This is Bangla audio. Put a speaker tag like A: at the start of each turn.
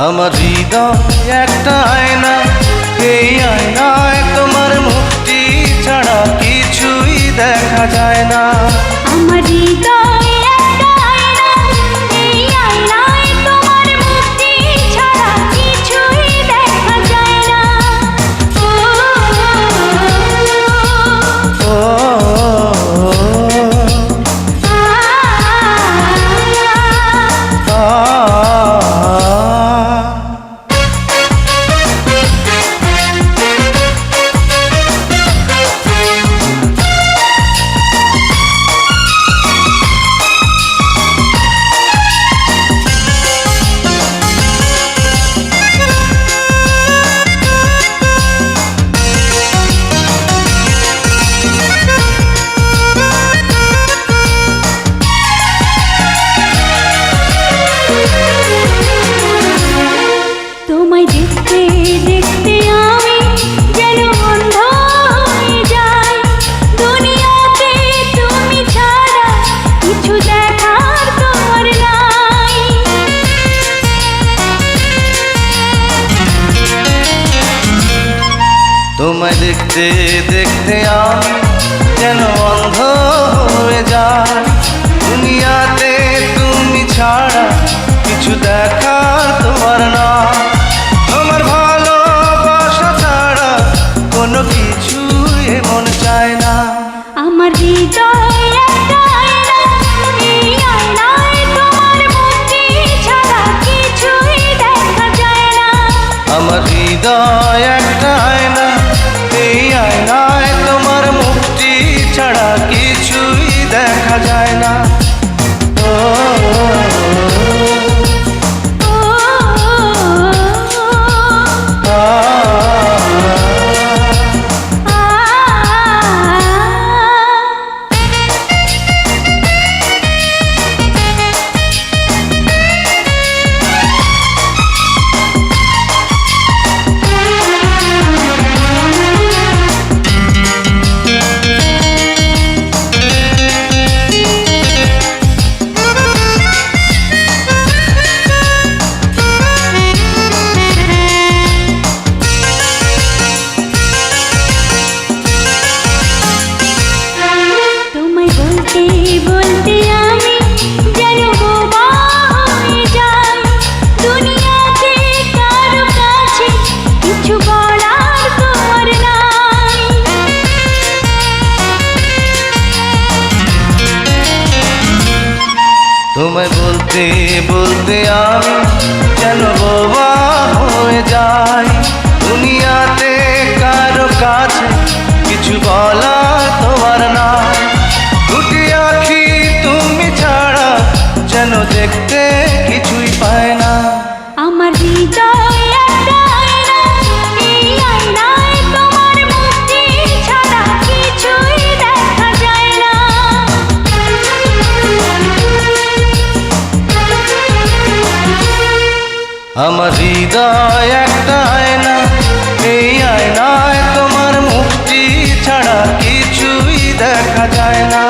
A: আমার হৃদয় একটা আয়না, এই আয়নায় তোমার মুক্তি ছাড়া কিছুই দেখা যায় না।
B: আমার হৃদয় একটা আয়না, এই আয়নায় তোমার মুক্তি ছাড়া কিছুই দেখা যায় না।
A: ও
B: তোমায় দেখতে দেখতে আমি যেন অন্ধ হয়ে যাই। দুনিয়াতে তুমি ছাড়া কিছু দেখার তোমার নাই।
A: তোমায় দেখতে দেখতে আমি যেন অন্ধ হয়ে যাই। দুনিয়াতে তুমি ছাড়া কিছু দেখার তোমার না। তোমার ভালোবাসা ছাড়া কোনো কিছু এমন চায় না।
B: আমার হৃদয় একটা আয়না, এই আয়নায় তোমার মুক্তি ছাড়া কিছুই দেখা যায় না।
A: আমার হৃদয় একটা আয়না, এই আয়নায় তোমার মুক্তি ছাড়া কিছুই দেখা যায় না।
B: বলতে আমি যেন বোবা হয়ে যাই। দুনিয়াতে কারো কাছে কিছু বলার তোমার নাই।
A: তোমায় বলতে বলতে আমি যেন বোবা হয়ে যাই। দুনিয়াতে কারো কাছে কিছু বলার তোমার নাই। দুটি আঁখি তুমি ছাড়া যেন দেখতে কিছুই পায় না।
B: আমার হৃদয় একটা আয়না, এই আয়নায় তোমার মুক্তি ছাড়া কিছুই দেখা যায় না।
A: আমার হৃদয় একটা আয়না, এই আয়নায় তোমার মুক্তি ছাড়া কিছুই দেখা যায় না।